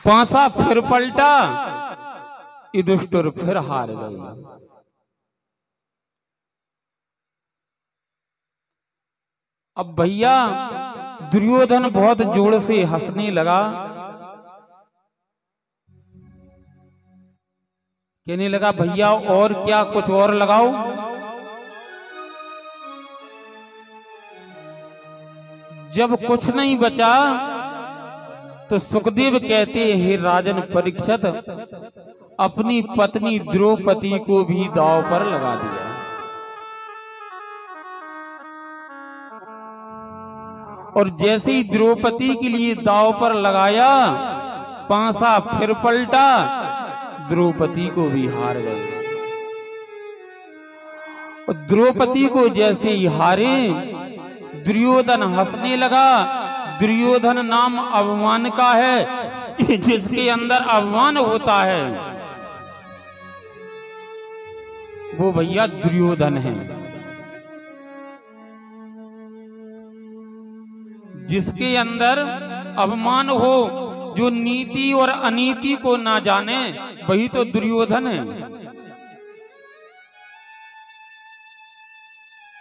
पांसा फिर पलटा, युधिष्ठिर फिर हार गए। अब भैया दुर्योधन बहुत जोर से हंसने लगा, कहने लगा भैया और क्या, कुछ और लगाओ। जब कुछ नहीं बचा तो सुखदेव कहते हैं, हे राजन परीक्षित, अपनी पत्नी द्रौपदी को भी दांव पर लगा दिया। और जैसे ही द्रौपदी के लिए दांव पर लगाया, पांसा फिर पलटा, द्रौपदी को भी हार गए। और द्रौपदी को जैसे ही हारे, दुर्योधन हंसने लगा। दुर्योधन नाम अभिमान का है, जिसके अंदर अभिमान होता है वो भैया दुर्योधन है। जिसके अंदर अभिमान हो, जो नीति और अनीति को ना जाने, वही तो दुर्योधन है।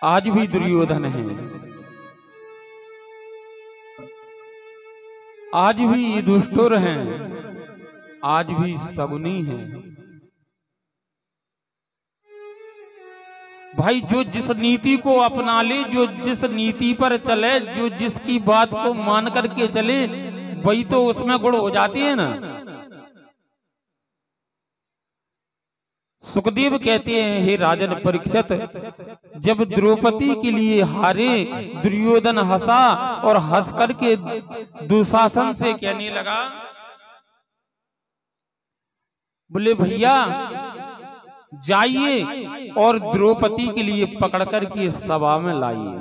आज भी दुर्योधन है, आज भी युधिष्ठिर हैं, आज भी शकुनी हैं। भाई जो जिस नीति को अपना ले, जो जिस नीति पर चले, जो जिसकी बात को मान करके चले, वही तो उसमें गुण हो जाती है ना। सुखदेव कहते हैं, हे राजन परीक्षित, जब द्रौपदी के लिए हारे, दुर्योधन हंसा और हंस करके दुशासन से कहने लगा, बोले भैया जाइए और द्रौपदी के लिए पकड़ करके सभा में लाइए।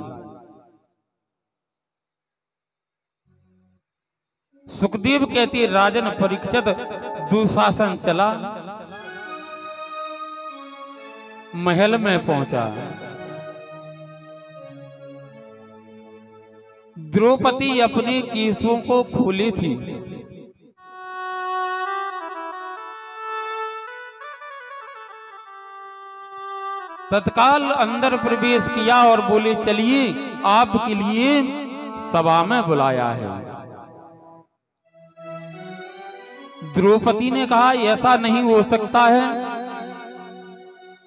सुखदेव कहते, राजन परीक्षित, दुशासन चला, महल में पहुंचा। द्रौपदी अपने केशों को खोली थी। तत्काल अंदर प्रवेश किया और बोले, चलिए आपके लिए सभा में बुलाया है। द्रौपदी ने कहा, ऐसा नहीं हो सकता है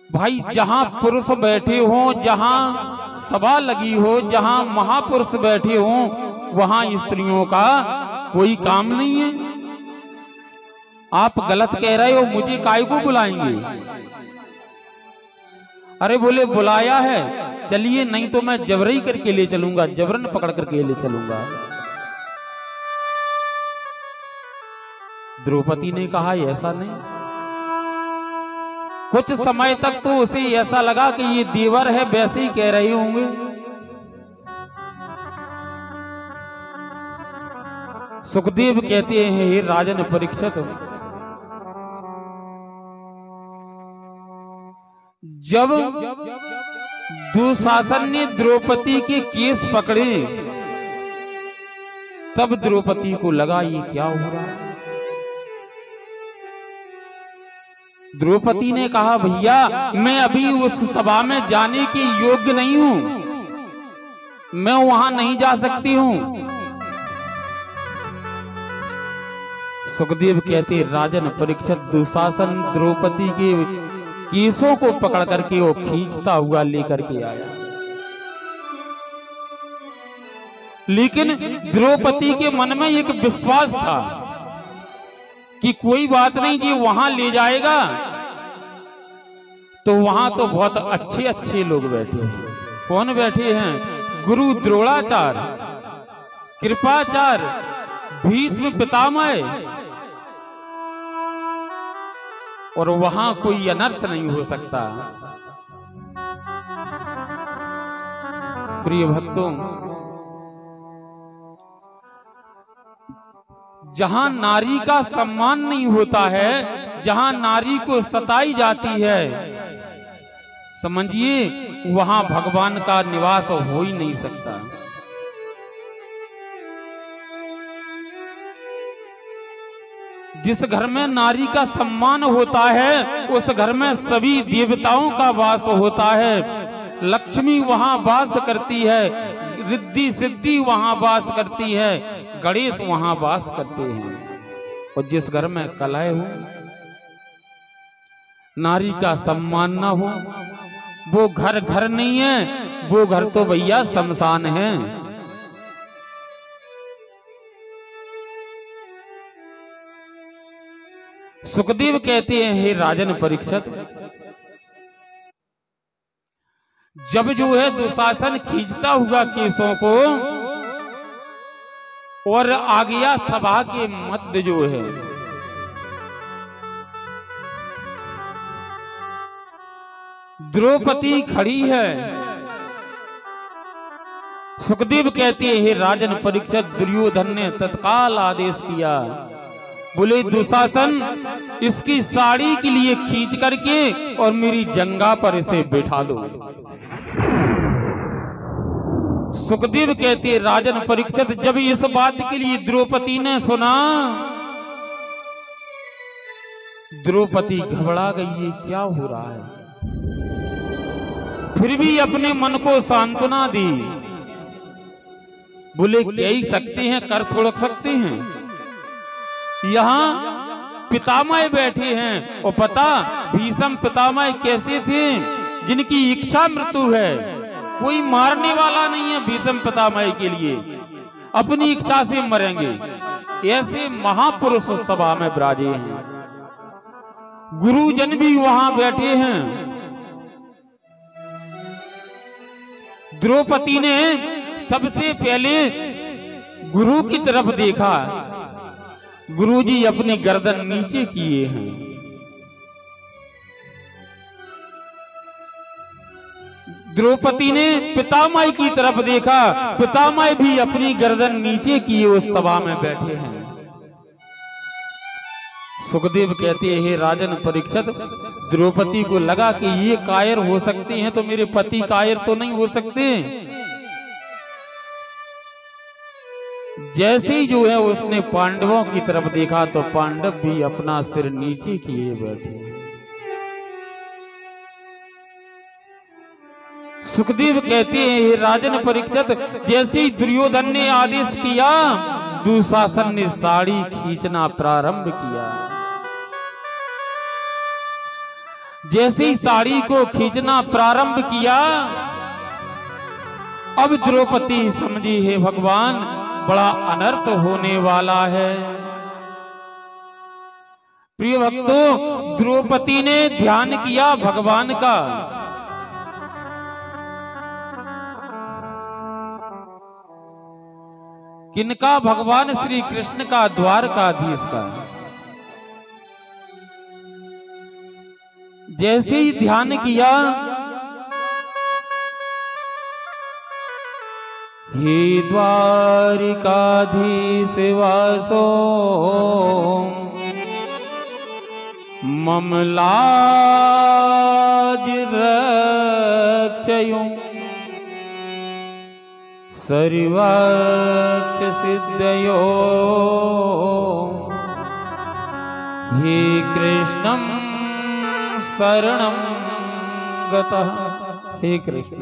भाई, जहां पुरुष बैठे हो, जहां सभा लगी हो, जहां महापुरुष बैठे हो, वहां स्त्रियों का कोई काम नहीं है। आप गलत कह रहे हो, मुझे काहे को बुलाएंगे? अरे बोले बुलाया है, चलिए, नहीं तो मैं जबरन करके ले चलूंगा, जबरन पकड़ करके ले चलूंगा। द्रौपदी ने कहा, ऐसा नहीं। कुछ समय तक तो उसे ऐसा लगा कि ये देवर है, वैसे ही कह रहे होंगे। सुखदेव कहते हैं, हे राजन परीक्षित, जब दुशासन ने द्रौपदी के केस पकड़े, तब द्रौपदी को लगा ये क्या हो रहा है। द्रौपदी ने कहा, भैया मैं अभी उस सभा में जाने के योग्य नहीं हूं, मैं वहां नहीं जा सकती हूं। सुखदेव कहते, राजन परीक्षित, दुशासन द्रौपदी के केसों को पकड़ करके वो खींचता हुआ लेकर के आया। लेकिन द्रौपदी के मन में एक विश्वास था कि कोई बात नहीं जी, वहां ले जाएगा तो वहां तो बहुत अच्छे अच्छे लोग बैठे हैं। कौन बैठे हैं? गुरु द्रोणाचार्य, कृपाचार्य, भीष्म पितामह, और वहां कोई अनर्थ नहीं हो सकता। प्रिय भक्तों, जहां नारी का सम्मान नहीं होता है, जहां नारी को सताई जाती है, समझिए वहां भगवान का निवास हो ही नहीं सकता। जिस घर में नारी का सम्मान होता है उस घर में सभी देवताओं का वास होता है। लक्ष्मी वहां वास करती है, रिद्धि सिद्धि वहां वास करती है, गणेश वहां वास करते हैं। और जिस घर में कलह हो, नारी का सम्मान ना हो, वो घर घर नहीं है, वो घर तो भैया शमशान है। सुखदेव कहते हैं, हे राजन परीक्षित, जब जो है दुशासन खींचता हुआ केसों को और आ गया सभा के मध्य जो है, द्रौपदी खड़ी है। सुखदेव कहते हैं, हे राजन परीक्षित, दुर्योधन ने तत्काल आदेश किया, बोले दुशासन इसकी साड़ी के लिए खींच करके और मेरी जंगा पर इसे बैठा दो। सुखदेव कहते, राजन परीक्षित, जब इस बात के लिए द्रौपदी ने सुना, द्रौपदी घबरा गई, ये क्या हो रहा है। फिर भी अपने मन को सांत्वना दी, बोले क्या ही सकते हैं, कर थोड़ सकते हैं। यहाँ पितामह बैठे हैं और पता भीष्म पितामह कैसे थे, जिनकी इच्छा मृत्यु है, कोई मारने वाला नहीं है भीष्म पितामह के लिए, अपनी इच्छा से मरेंगे। ऐसे महापुरुष सभा में विराजे हैं, गुरुजन भी वहां बैठे हैं। द्रौपदी ने सबसे पहले गुरु की तरफ देखा, गुरुजी अपनी गर्दन नीचे किए हैं। द्रौपदी ने पितामह की तरफ देखा, पितामह भी अपनी गर्दन नीचे किए उस सभा में बैठे हैं। सुखदेव कहते हैं, हे राजन परीक्षित, द्रौपदी को लगा कि ये कायर हो सकते हैं तो मेरे पति कायर तो नहीं हो सकते। जैसे ही जो है उसने पांडवों की तरफ देखा तो पांडव भी अपना सिर नीचे किए बैठे। सुखदेव कहते हैं, हे राजन परीक्षित, जैसे ही दुर्योधन ने आदेश किया, दुशासन ने साड़ी खींचना प्रारंभ किया। जैसे ही साड़ी को खींचना प्रारंभ किया, अब द्रौपदी समझी, हे भगवान, बड़ा अनर्थ होने वाला है। प्रिय भक्तों, द्रौपदी ने ध्यान किया भगवान का। किनका? भगवान श्री कृष्ण का, द्वारकाधीश का। जैसे ही ध्यान किया, हे द्वारिकाधीश वासो मम लाज रक्षयो सर्वाक्ष सिद्धयो हे कृष्णं शरणं गतः। हे कृष्ण,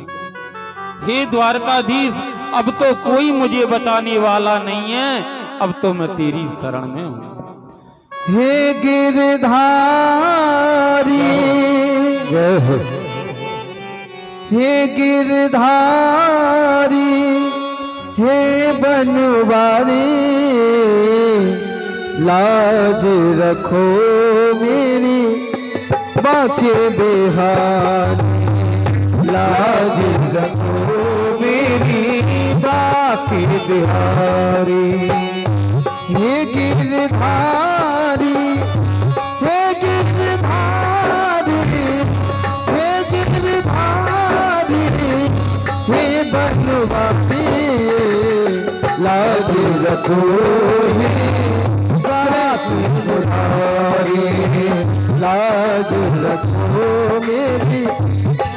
हे द्वारकाधीश, अब तो कोई मुझे बचाने वाला नहीं है, अब तो मैं तेरी शरण में हूं। हे गिरधारी, हे गिरधारी, हे बनवारी, लाज रखो मेरी बाके बिहारी, लाज रखो मेरी बाके बिहारी। हे गिरधारी, हे गिरधारी, हे गिरधारी, हे बनवारी, लाज रखो बाके बिहारी, लाज रखो मेरी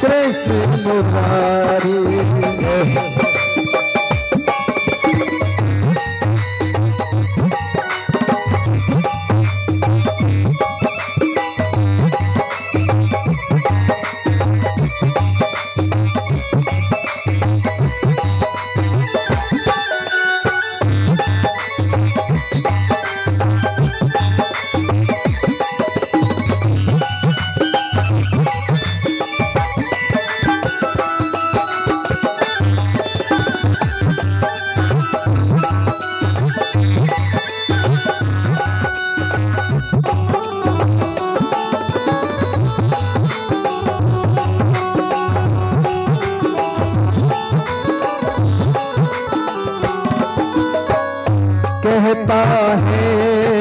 कृष्ण मुरारी।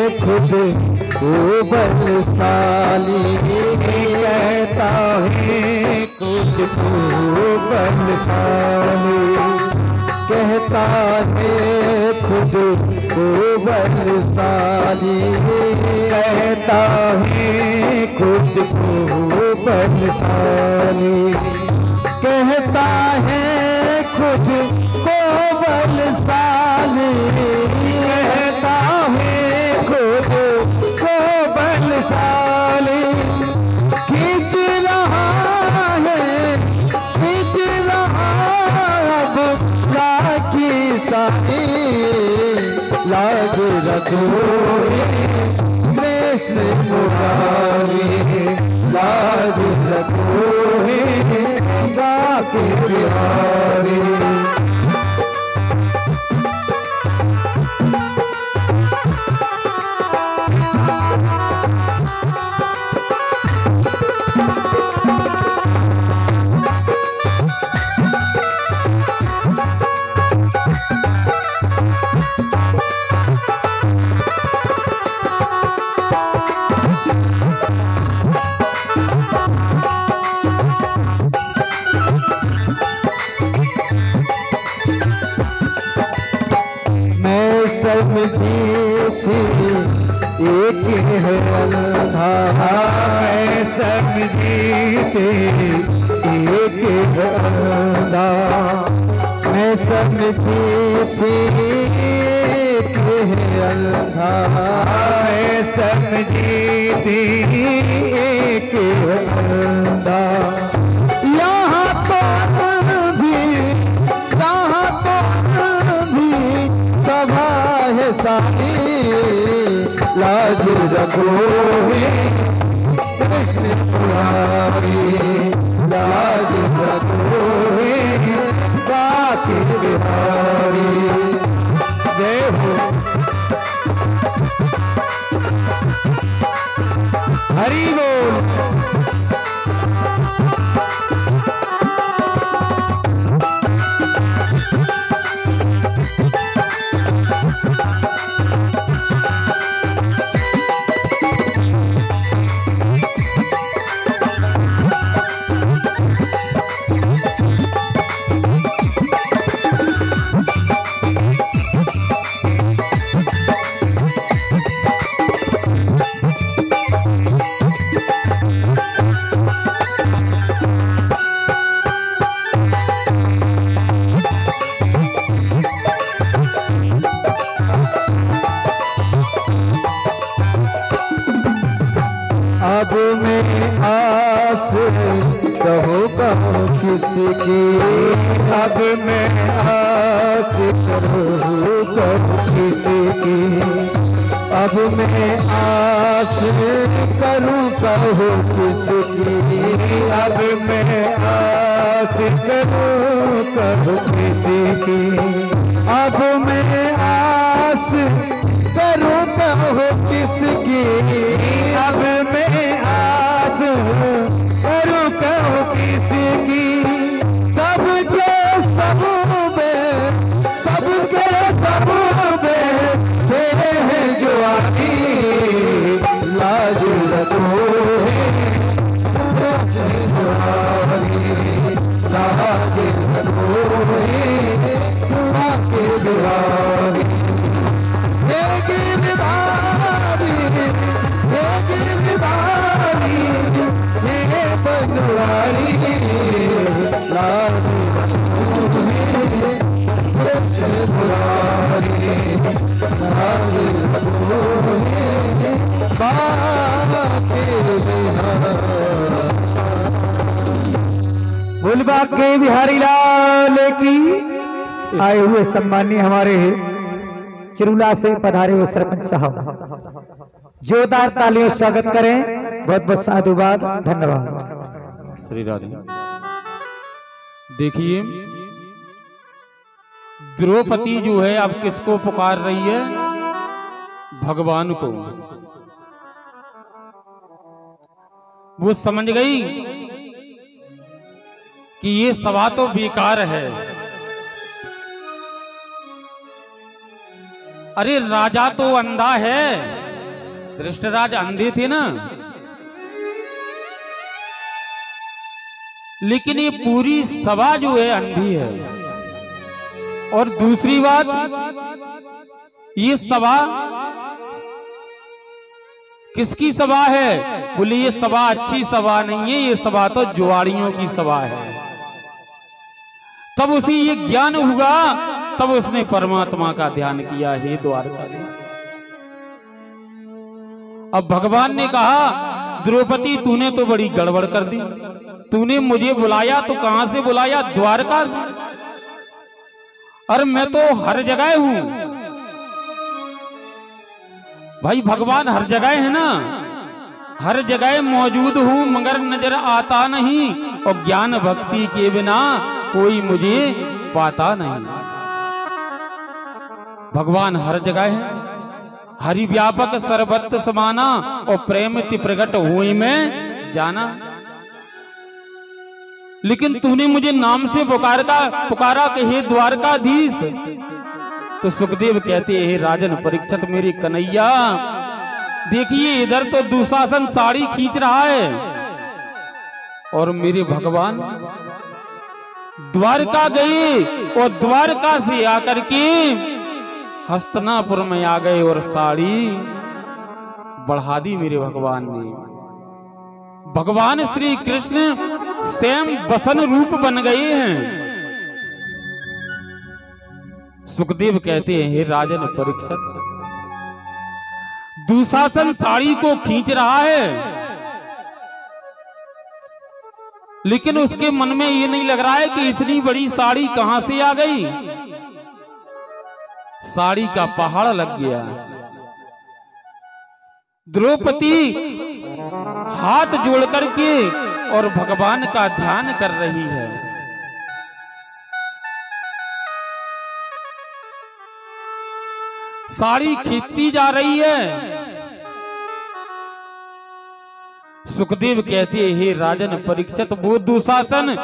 खुद को बलशाली, कहता है खुद को बलशाली, कहता है खुद को बलशाली, कहता है खुद को बलशाली, कहता है खुद को बलशाली, कहता है खुद को बलशाली, खींच रहा है अब लाखी सारी, लाज रखो कृष्ण मुरारी, लाज रखो गाके बिहारी। समझी थी एक है अंधा, मैं समझी थी एक है अंधा, मैं समझी थी एक है अंधा, मैं समझी थी एक है अंधा, यहाँ तो भी सभा है सारी, लाज रखो कृष्ण मुरारी, लाज रखो गाके बिहारी। जय हो हरि बोल। अब मैं आस कहो कहो किसकी, अब मैं आस कहो कहो किसकी, अब मैं आस करूं कहो किसकी, अब मैं आस करूं कहो किसकी, अब मैं आस करूं कहो किसकी, अब मैं आस करूं कहो किसकी, सबके सब में तेरे हैं जो आती, लाज रखो लाज रखो गाके बिहारी। बोलबा के बिहारी लाल की। आए हुए सम्मानीय हमारे चिरुला से पधारे हुए सरपंच साहब, जोरदार तालियों स्वागत करें। बहुत बहुत साधुवाद, धन्यवाद। श्री राधे। देखिए द्रौपदी जो है अब किसको पुकार रही है? भगवान को। वो समझ गई कि ये सभा तो बेकार है। अरे राजा तो अंधा है, धृष्टराज अंधे थे ना, लेकिन ये पूरी सभा जो है अंधी है। और दूसरी बात, ये सभा किसकी सभा है? बोले ये सभा अच्छी सभा नहीं है, ये सभा तो जुआड़ियों की सभा है। तब उसे ये ज्ञान हुआ, तब उसने परमात्मा का ध्यान किया, हे द्वारकाधीश। अब भगवान ने कहा, द्रौपदी तूने तो बड़ी गड़बड़ कर दी, तूने मुझे बुलाया तो कहां से बुलाया? द्वारका से। अरे मैं तो हर जगह हूं भाई, भगवान हर जगह है ना, हर जगह मौजूद हूं, मगर नजर आता नहीं, और ज्ञान भक्ति के बिना कोई मुझे पाता नहीं। भगवान हर जगह है, हरि व्यापक सर्वत्र समाना, और प्रेम ति प्रकट हुई में जाना। लेकिन तूने मुझे नाम से पुकारा कि हे द्वारकाधीश। तो सुखदेव कहते हे राजन परीक्षित मेरे कन्हैया, देखिए इधर तो दुशासन साड़ी खींच रहा है, और मेरे भगवान द्वारका गए, और द्वारका से आकर के हस्तिनापुर में आ गए, और साड़ी बढ़ा दी मेरे भगवान ने। भगवान श्री कृष्ण स्वयं बसन रूप बन गए हैं। सुखदेव कहते हैं हे राजन परीक्षित, दुशासन साड़ी को खींच रहा है, लेकिन उसके मन में ये नहीं लग रहा है कि इतनी बड़ी साड़ी कहां से आ गई। साड़ी का पहाड़ लग गया। द्रौपदी हाथ जोड़ करके और भगवान का ध्यान कर रही है। साड़ी खींचती जा रही है। सुखदेव कहते हैं हे राजन परीक्षित, वो दुशासन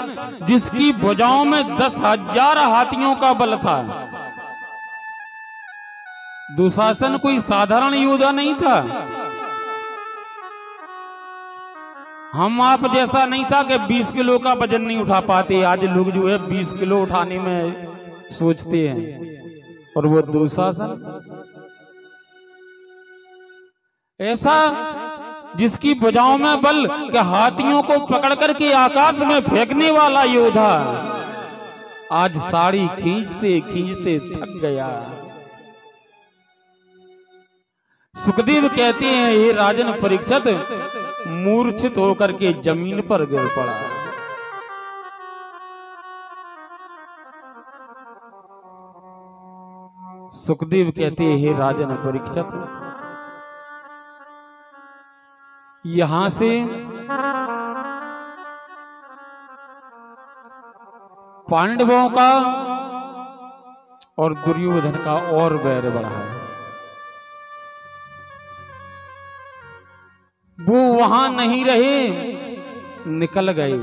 जिसकी भुजाओं में 10,000 हाथियों का बल था। दुशासन कोई साधारण योद्धा नहीं था। हम आप जैसा नहीं था कि 20 किलो का वजन नहीं उठा पाते। आज लोग जो है 20 किलो उठाने में सोचते हैं, और वो दुशासन ऐसा जिसकी भुजाओं में बल के हाथियों को पकड़ करके आकाश में फेंकने वाला योद्धा आज साड़ी खींचते खींचते थक गया। सुखदेव कहते हैं हे राजन परीक्षित, मूर्छित होकर के जमीन पर गिर पड़ा। सुखदेव कहते हैं हे राजन परीक्षित, यहां से पांडवों का और दुर्योधन का और बैर बढ़ा है। वो वहां नहीं रहे, निकल गए।